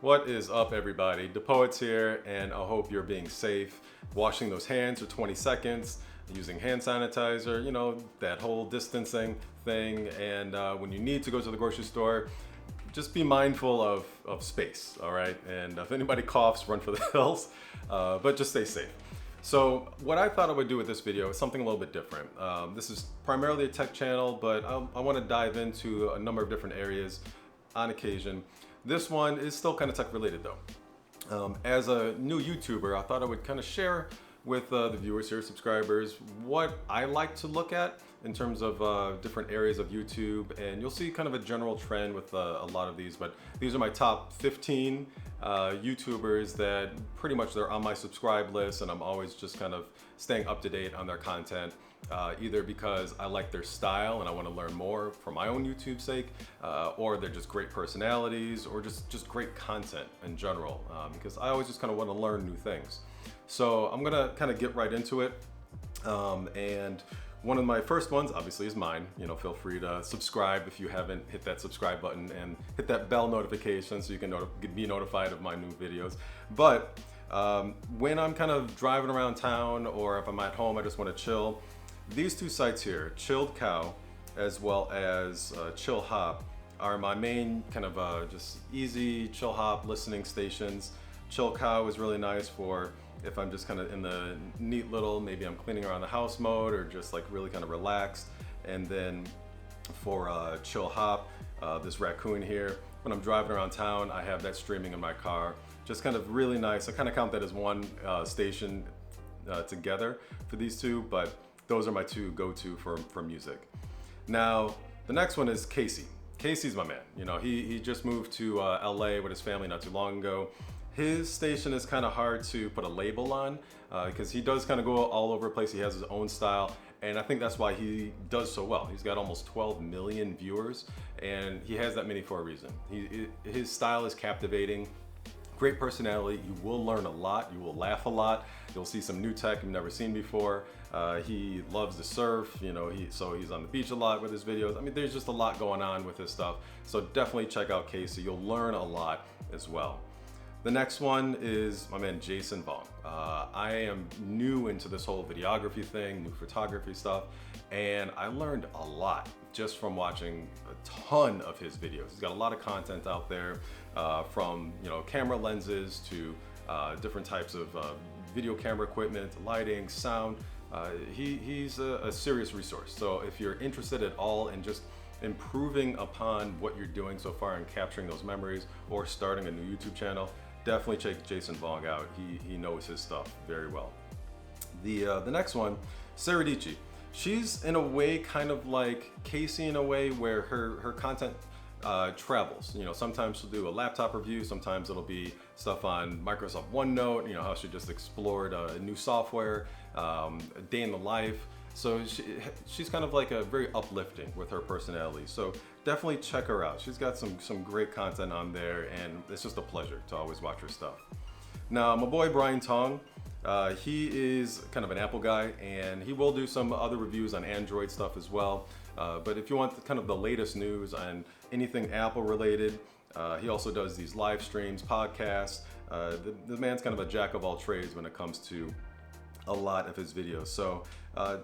What is up, everybody? DaPoets here, and I hope you're being safe, washing those hands for 20 seconds, using hand sanitizer, you know, that whole distancing thing. And when you need to go to the grocery store, just be mindful of space, all right? And if anybody coughs, run for the hills, but just stay safe. So what I thought I would do with this video is something a little bit different. This is primarily a tech channel, but I want to dive into a number of different areas on occasion. This one is still kind of tech related though. As a new YouTuber, I thought I would kind of share with the viewers here, subscribers, what I like to look at in terms of different areas of YouTube. And you'll see kind of a general trend with a lot of these, but these are my top 15 YouTubers that pretty much they're on my subscribe list, and I'm always just kind of staying up to date on their content, either because I like their style and I want to learn more for my own YouTube sake, or they're just great personalities, or just great content in general, because I always just kind of want to learn new things. So I'm gonna kind of get right into it, and one of my first ones obviously is mine. You know, feel free to subscribe if you haven't hit that subscribe button, and hit that bell notification so you can be notified of my new videos. But when I'm kind of driving around town, or if I'm at home, I just want to chill, these two sites here, Chilled Cow as well as Chill Hop, are my main kind of just easy chill hop listening stations. Chill Cow is really nice for if I'm just kind of in the neat little, maybe I'm cleaning around the house mode, or just like really kind of relaxed. And then for Chill Hop, this raccoon here, when I'm driving around town, I have that streaming in my car. Just kind of really nice. I kind of count that as one station together for these two, but those are my two go-to for music. Now, the next one is Casey. Casey's my man. You know, he just moved to LA with his family not too long ago. His station is kind of hard to put a label on because he does kind of go all over the place. He has his own style, and I think that's why he does so well. He's got almost 12 million viewers, and he has that many for a reason. His style is captivating, great personality. You will learn a lot, you will laugh a lot, you'll see some new tech you've never seen before. He loves to surf, you know, so he's on the beach a lot with his videos. I mean, there's just a lot going on with his stuff. So definitely check out Casey, you'll learn a lot as well. The next one is my man Jason Vong. I am new into this whole videography thing, new photography stuff, and I learned a lot just from watching a ton of his videos. He's got a lot of content out there, from camera lenses to different types of video camera equipment, lighting, sound. He's a serious resource. So if you're interested at all in just improving upon what you're doing so far and capturing those memories, or starting a new YouTube channel, definitely check Jason Vong out. He knows his stuff very well. The next one, Sarah Dici. She's in a way kind of like Casey in a way where her content travels. You know, sometimes she'll do a laptop review, sometimes it'll be stuff on Microsoft OneNote, you know, how she just explored a new software, a day in the life. So she's kind of like a very uplifting with her personality. So definitely check her out. She's got some great content on there, and it's just a pleasure to always watch her stuff. Now, my boy Brian Tong, he is kind of an Apple guy, and he will do some other reviews on Android stuff as well. But if you want kind of the latest news on anything Apple related, he also does these live streams, podcasts. The man's kind of a jack of all trades when it comes to a lot of his videos. So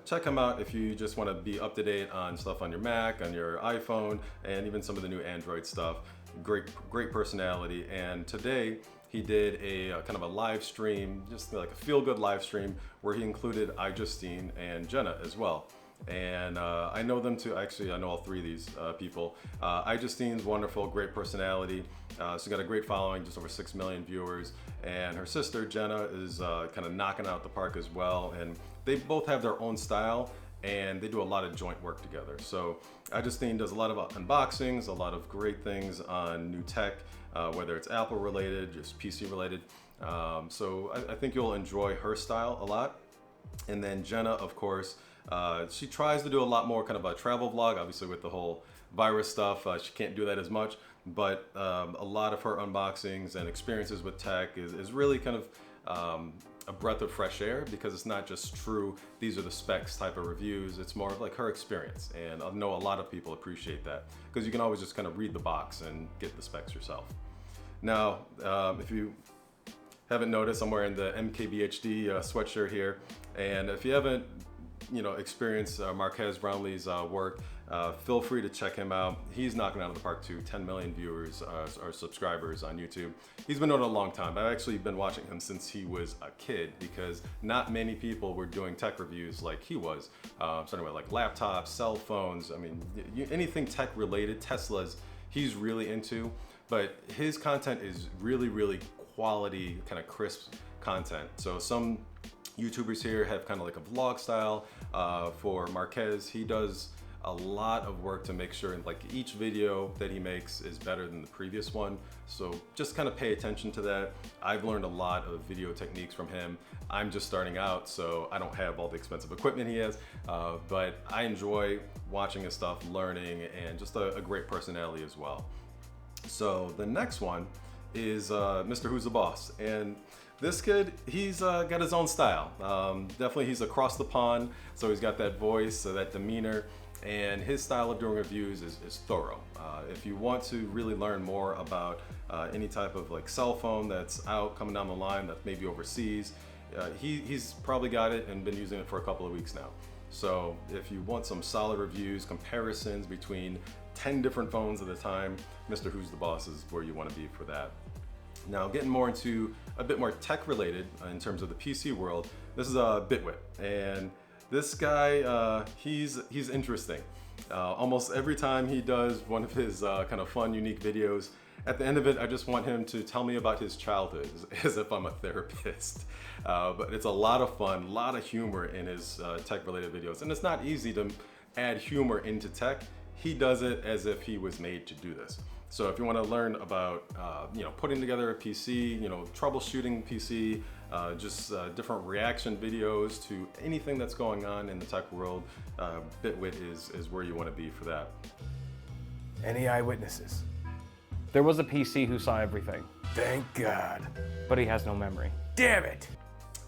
check him out if you just want to be up to date on stuff on your Mac, on your iPhone, and even some of the new Android stuff. Great personality. And today he did a kind of a live stream, just like a feel-good live stream, where he included iJustine and Jenna as well. And I know them too. Actually, I know all three of these people. iJustine's wonderful, great personality. She's got a great following, just over 6 million viewers. And her sister, Jenna, is kind of knocking out the park as well. And they both have their own style, and they do a lot of joint work together. So iJustine does a lot of unboxings, a lot of great things on new tech, whether it's Apple related, just PC related. So I think you'll enjoy her style a lot. And then Jenna, of course, she tries to do a lot more kind of a travel vlog. Obviously with the whole virus stuff, she can't do that as much, but a lot of her unboxings and experiences with tech is really kind of a breath of fresh air, because it's not just true, these are the specs type of reviews. It's more of like her experience, and I know a lot of people appreciate that, because you can always just kind of read the box and get the specs yourself. Now, if you haven't noticed, I'm wearing the MKBHD sweatshirt here, and if you haven't, experienced Marques Brownlee's work, feel free to check him out. He's knocking out of the park too. 10 million viewers or subscribers on YouTube. He's been doing it a long time. I've actually been watching him since he was a kid, because not many people were doing tech reviews like he was. Starting with like laptops, cell phones. I mean, anything tech related, Teslas, he's really into. But his content is really, really quality, kind of crisp content. So some YouTubers here have kind of like a vlog style. For Marques, he does a lot of work to make sure like each video that he makes is better than the previous one. So just kind of pay attention to that. I've learned a lot of video techniques from him. I'm just starting out, so I don't have all the expensive equipment he has, but I enjoy watching his stuff, learning, and just a great personality as well. So the next one is Mr. Who's the Boss. And this kid, he's got his own style. Definitely he's across the pond, so he's got that voice, that demeanor, and his style of doing reviews is thorough. If you want to really learn more about any type of like cell phone that's out coming down the line, that's maybe overseas, he's probably got it and been using it for a couple of weeks now. So if you want some solid reviews, comparisons between 10 different phones at a time, Mr. Who's the Boss is where you want to be for that. Now, getting more into a bit more tech related in terms of the PC world, this is Bitwit, and this guy, he's interesting. Almost every time he does one of his kind of fun, unique videos, at the end of it, I just want him to tell me about his childhood, as if I'm a therapist. But it's a lot of fun, a lot of humor in his tech-related videos, and it's not easy to add humor into tech. He does it as if he was made to do this. So if you want to learn about, putting together a PC, troubleshooting PC, just different reaction videos to anything that's going on in the tech world, Bitwit is where you want to be for that. Any eyewitnesses? There was a PC who saw everything, Thank God. but he has no memory. Damn it!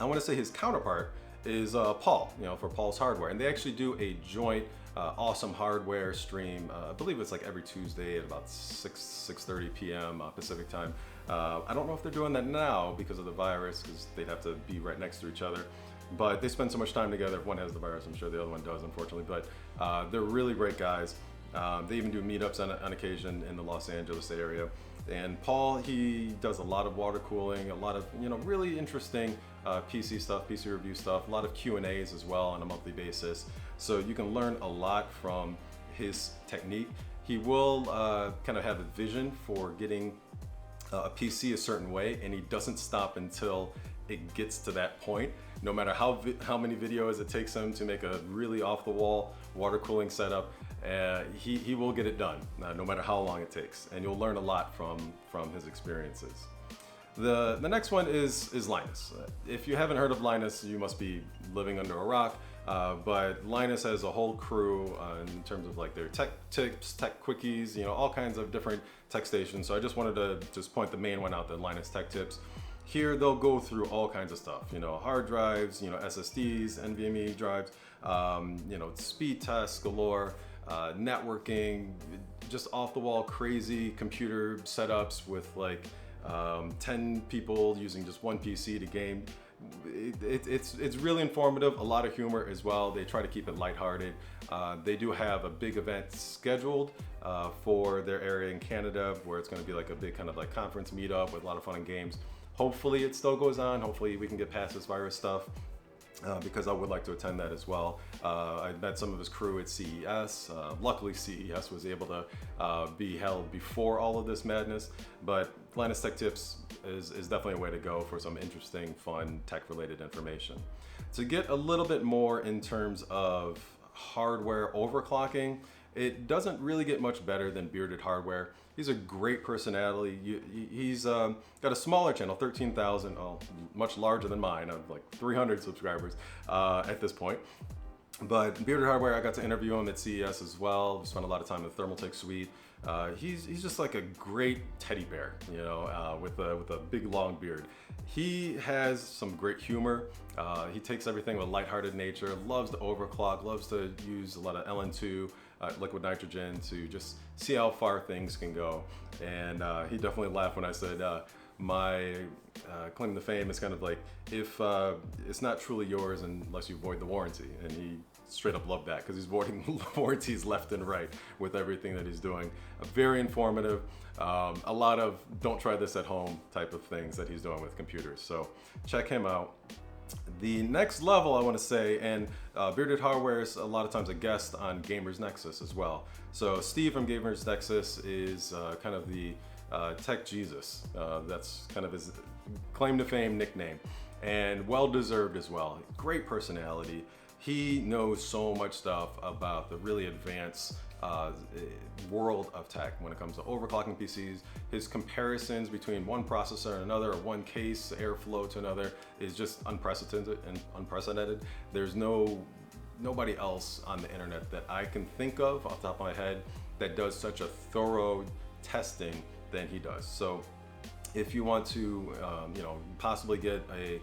I want to say his counterpart is Paul, for Paul's Hardware, and they actually do a joint awesome hardware stream. I believe it's like every Tuesday at about 6:30 p.m. Pacific time. I don't know if they're doing that now because of the virus, because they'd have to be right next to each other. But they spend so much time together. If one has the virus, I'm sure the other one does, unfortunately. But they're really great guys. They even do meetups on occasion in the Los Angeles area. And Paul, he does a lot of water cooling, a lot of really interesting PC stuff, PC review stuff, a lot of Q&As as well on a monthly basis. So you can learn a lot from his technique. He will kind of have a vision for getting a PC a certain way, and he doesn't stop until it gets to that point. No matter how many videos it takes him to make a really off-the-wall water cooling setup, he will get it done, no matter how long it takes. And you'll learn a lot from his experiences. The next one is Linus. If you haven't heard of Linus, you must be living under a rock. But Linus has a whole crew in terms of like their tech tips, tech quickies, all kinds of different tech stations. So I just wanted to just point the main one out, the Linus Tech Tips. Here they'll go through all kinds of stuff, hard drives, SSDs, NVMe drives, speed tests galore, networking, just off the wall crazy computer setups with like 10 people using just one PC to game. It's really informative, a lot of humor as well. They try to keep it lighthearted. They do have a big event scheduled for their area in Canada, where it's going to be like a big kind of like conference meetup with a lot of fun and games. Hopefully it still goes on. Hopefully we can get past this virus stuff, because I would like to attend that as well. I met some of his crew at CES. Luckily CES was able to be held before all of this madness, but Linus Tech Tips is definitely a way to go for some interesting, fun, tech-related information. To get a little bit more in terms of hardware overclocking, it doesn't really get much better than Bearded Hardware. He's a great personality. He's got a smaller channel, 13,000, much larger than mine. I have like 300 subscribers at this point. But Bearded Hardware, I got to interview him at CES as well. We spent a lot of time in the Thermaltake suite. He's just like a great teddy bear, with a big long beard. He has some great humor. He takes everything with a lighthearted nature, loves to overclock, loves to use a lot of LN2 liquid nitrogen to just see how far things can go. And he definitely laughed when I said my claim to fame is kind of like, if it's not truly yours unless you void the warranty. And he straight up loved that because he's voiding warranties left and right with everything that he's doing. Very informative. A lot of don't try this at home type of things that he's doing with computers. So check him out. The next level I want to say, and Bearded Hardware is a lot of times a guest on Gamers Nexus as well. So Steve from Gamers Nexus is kind of the Tech Jesus. That's kind of his claim to fame nickname, and well deserved as well. Great personality. He knows so much stuff about the really advanced world of tech when it comes to overclocking PCs. His comparisons between one processor and another, or one case airflow to another, is just unprecedented. There's nobody else on the internet that I can think of off the top of my head that does such a thorough testing than he does. So if you want to possibly get a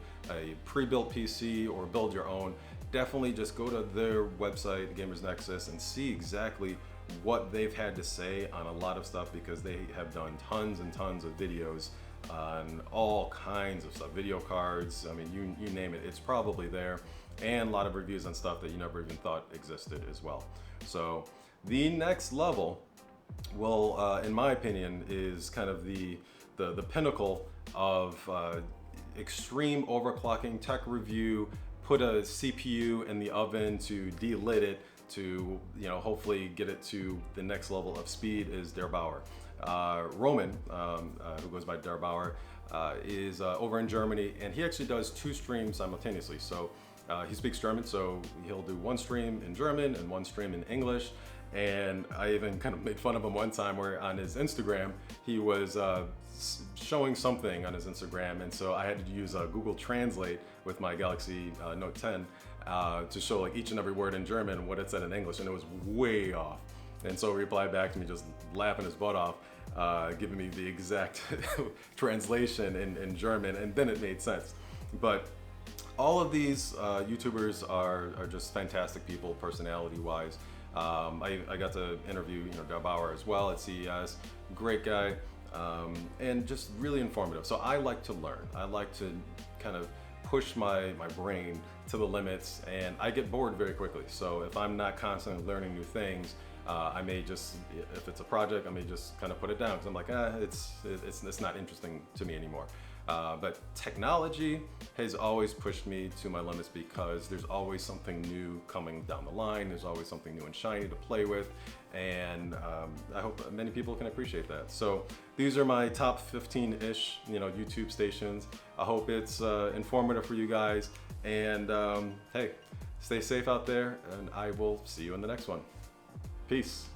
pre-built PC or build your own, definitely just go to their website, Gamers Nexus, and see exactly what they've had to say on a lot of stuff, because they have done tons and tons of videos on all kinds of stuff. Video cards, I mean, you name it, it's probably there. And a lot of reviews on stuff that you never even thought existed as well. So the next level will, in my opinion, is kind of the pinnacle of extreme overclocking tech review. Put a CPU in the oven to delit it to, hopefully get it to the next level of speed, is Der Bauer. Roman, who goes by Der Bauer, is over in Germany, and he actually does 2 streams simultaneously. So he speaks German, so he'll do one stream in German and one stream in English. And I even kind of made fun of him one time where on his Instagram, he was showing something on his Instagram. And so I had to use Google Translate with my Galaxy Note 10 to show like each and every word in German and what it said in English. And it was way off. And so he replied back to me just laughing his butt off, giving me the exact translation in German. And then it made sense. But all of these YouTubers are just fantastic people, personality-wise. I got to interview Der Bauer as well at CES. Great guy, and just really informative. So I like to learn. I like to kind of push my brain to the limits, and I get bored very quickly. So if I'm not constantly learning new things, I may just, if it's a project, I may just kind of put it down because I'm like, it's not interesting to me anymore. But technology has always pushed me to my limits because there's always something new coming down the line. There's always something new and shiny to play with. And I hope many people can appreciate that. So these are my top 15-ish, YouTube stations. I hope it's informative for you guys. And hey, stay safe out there, and I will see you in the next one. Peace.